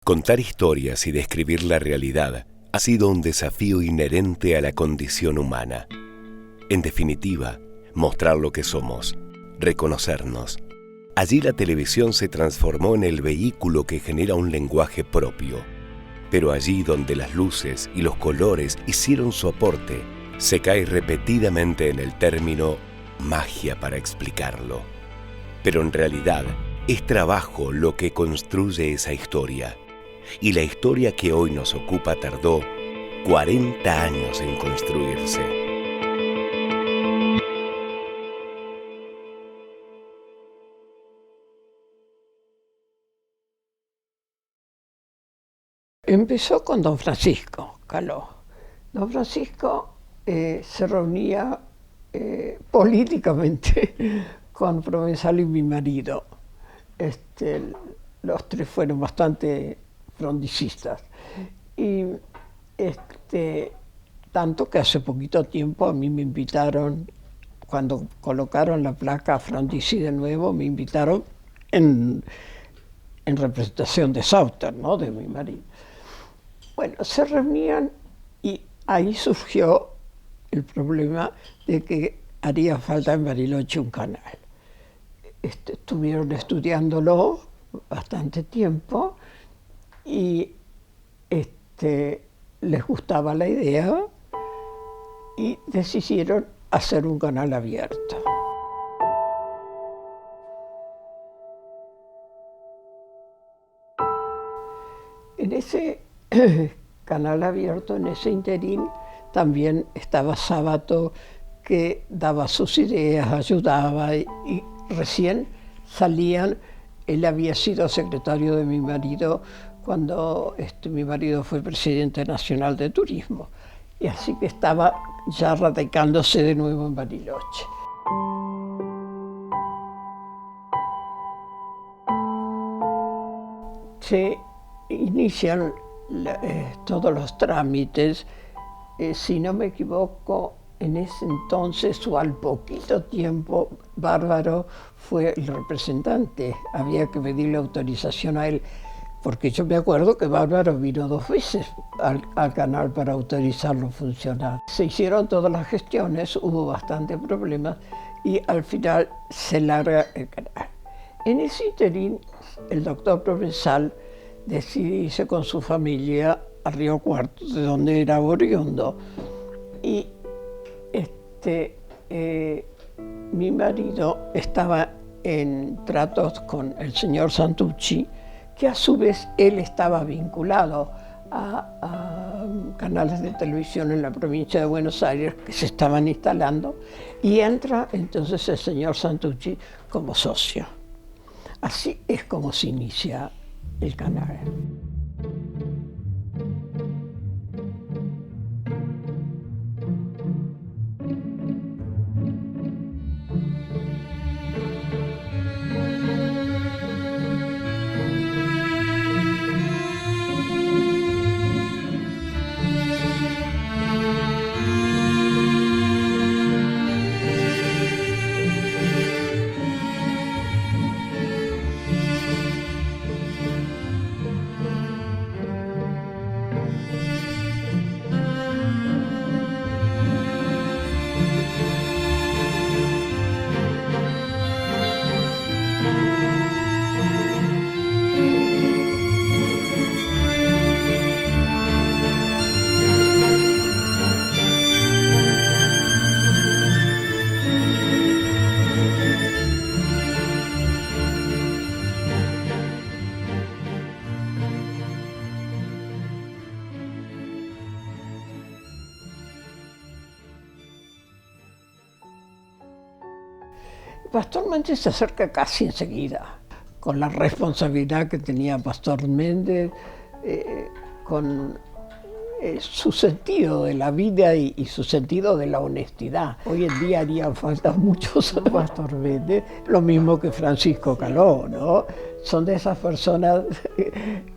Contar historias y describir la realidad ha sido un desafío inherente a la condición humana. En definitiva, mostrar lo que somos, reconocernos. Allí la televisión se transformó en el vehículo que genera un lenguaje propio. Pero allí donde las luces y los colores hicieron su aporte, se cae repetidamente en el término magia para explicarlo. Pero en realidad, es trabajo lo que construye esa historia. Y la historia que hoy nos ocupa tardó 40 años en construirse. Empezó con don Francisco Caló. Don Francisco se reunía políticamente con Provenzal y mi marido. Los tres fueron bastante frondicistas. Y tanto que hace poquito tiempo a mí me invitaron, cuando colocaron la placa Frondizi de nuevo, me invitaron en representación de Sauter, ¿no?, de mi marido. Bueno, se reunían y ahí surgió el problema de que haría falta en Bariloche un canal. Estuvieron estudiándolo bastante tiempo y les gustaba la idea y decidieron hacer un canal abierto. En ese canal abierto, en ese interín, también estaba Sábato, que daba sus ideas, ayudaba, y recién salían. Él había sido secretario de mi marido cuando mi marido fue presidente nacional de turismo, y así que estaba ya radicándose de nuevo en Bariloche. Se inician todos los trámites. Si no me equivoco, en ese entonces o al poquito tiempo, Bárbaro fue el representante. Había que pedirle autorización a él, porque yo me acuerdo que Bárbaro vino 2 veces al canal para autorizarlo a funcionar. Se hicieron todas las gestiones, hubo bastantes problemas y al final se larga el canal. En ese interín, el doctor Provenzal decide irse con su familia a Río Cuarto, de donde era oriundo. Y mi marido estaba en tratos con el señor Santucci, que a su vez él estaba vinculado a canales de televisión en la provincia de Buenos Aires que se estaban instalando, y entra entonces el señor Santucci como socio. Así es como se inicia el canal. Pastor Méndez se acerca casi enseguida, con la responsabilidad que tenía Pastor Méndez, con su sentido de la vida y su sentido de la honestidad. Hoy en día harían falta muchos Pastor Méndez, lo mismo que Francisco Caló, ¿no? Son de esas personas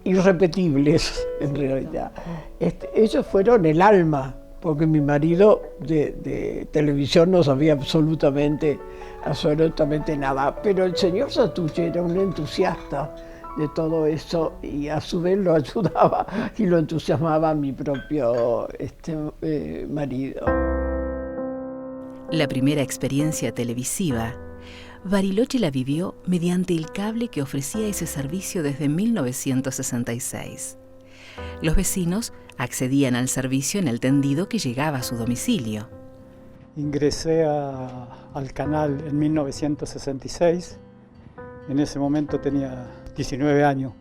irrepetibles, en realidad. Ellos fueron el alma, porque mi marido de televisión no sabía absolutamente nada, pero el señor Santucci era un entusiasta de todo eso, y a su vez lo ayudaba y lo entusiasmaba a mi propio marido. La primera experiencia televisiva, Bariloche la vivió mediante el cable que ofrecía ese servicio desde 1966. Los vecinos accedían al servicio en el tendido que llegaba a su domicilio. Ingresé al canal en 1966. En ese momento tenía 19 años,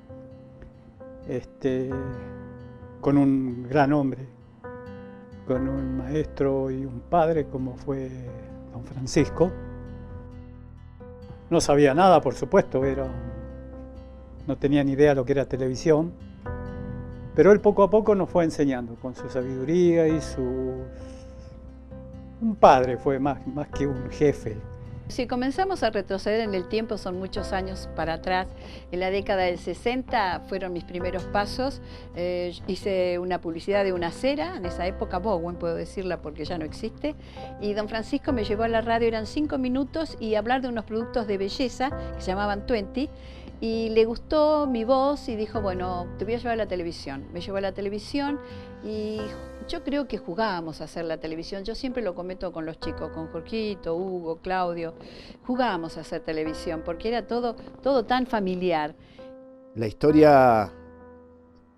con un gran hombre, con un maestro y un padre como fue don Francisco. No sabía nada, por supuesto, no tenía ni idea de lo que era televisión, pero él poco a poco nos fue enseñando con su sabiduría y un padre, fue más que un jefe. Si comenzamos a retroceder en el tiempo, son muchos años para atrás. En la década del 60 fueron mis primeros pasos. Hice una publicidad de una cera, en esa época Bowen, puedo decirla porque ya no existe. Y don Francisco me llevó a la radio, eran 5 minutos, y hablar de unos productos de belleza que se llamaban 20. Y le gustó mi voz y dijo, bueno, te voy a llevar a la televisión. Me llevó a la televisión y yo creo que jugábamos a hacer la televisión. Yo siempre lo comento con los chicos, con Jorgito, Hugo, Claudio. Jugábamos a hacer televisión porque era todo tan familiar. La historia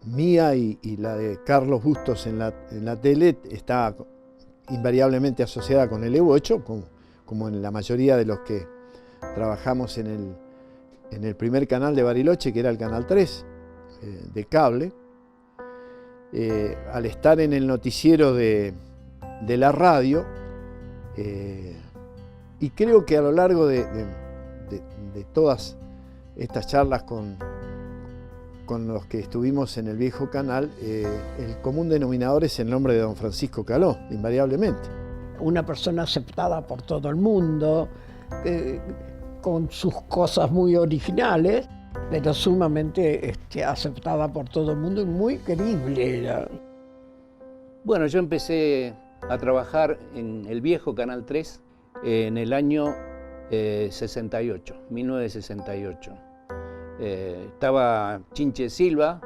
mía y la de Carlos Bustos en la tele está invariablemente asociada con el Evo 8, como en la mayoría de los que trabajamos en el primer canal de Bariloche, que era el Canal 3 de cable. Al estar en el noticiero de la radio, y creo que a lo largo de todas estas charlas con los que estuvimos en el viejo canal, el común denominador es el nombre de don Francisco Caló, invariablemente. Una persona aceptada por todo el mundo, con sus cosas muy originales, pero sumamente aceptada por todo el mundo y muy querible era. Bueno, yo empecé a trabajar en el viejo Canal 3 en el año 68, 1968. Estaba Chinche Silva,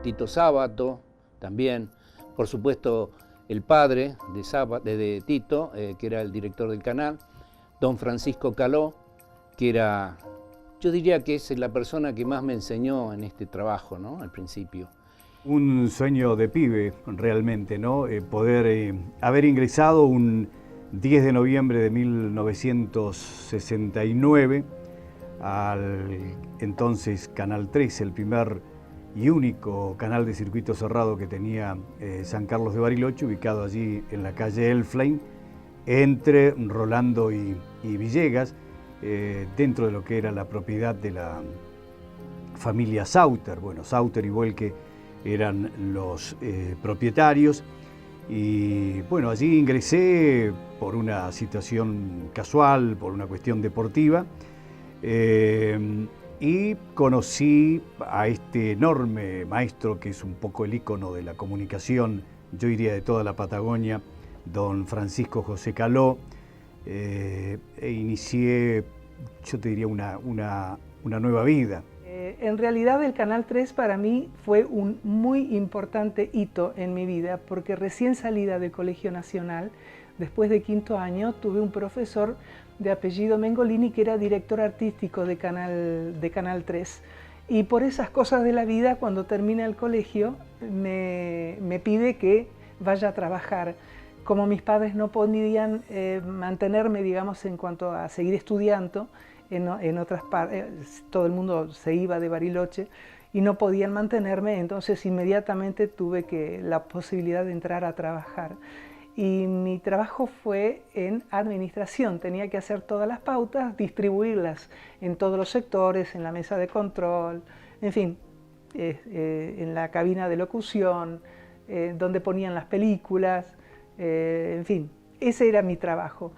Tito Sábato también, por supuesto el padre de Tito, que era el director del canal, don Francisco Caló, que era, yo diría que es la persona que más me enseñó en este trabajo, ¿no? Al principio. Un sueño de pibe, realmente, ¿no? Poder haber ingresado un 10 de noviembre de 1969 al entonces Canal 3, el primer y único canal de circuito cerrado que tenía San Carlos de Bariloche, ubicado allí en la calle Elflein, entre Rolando y Villegas, dentro de lo que era la propiedad de la familia Sauter. Bueno, Sauter y Vuelque eran los propietarios, y bueno, allí ingresé por una situación casual, por una cuestión deportiva, y conocí a este enorme maestro que es un poco el ícono de la comunicación, yo diría de toda la Patagonia, don Francisco José Caló, e inicié, yo te diría, una nueva vida. En realidad el Canal 3 para mí fue un muy importante hito en mi vida, porque recién salida del Colegio Nacional, después de quinto año, tuve un profesor de apellido Mengolini que era director artístico de Canal 3. Y por esas cosas de la vida, cuando termina el colegio, me pide que vaya a trabajar. Como mis padres no podían mantenerme, digamos, en cuanto a seguir estudiando en otras partes, todo el mundo se iba de Bariloche y no podían mantenerme, entonces inmediatamente tuve la posibilidad de entrar a trabajar. Y mi trabajo fue en administración, tenía que hacer todas las pautas, distribuirlas en todos los sectores, en la mesa de control, en fin, en la cabina de locución, donde ponían las películas. En fin, ese era mi trabajo.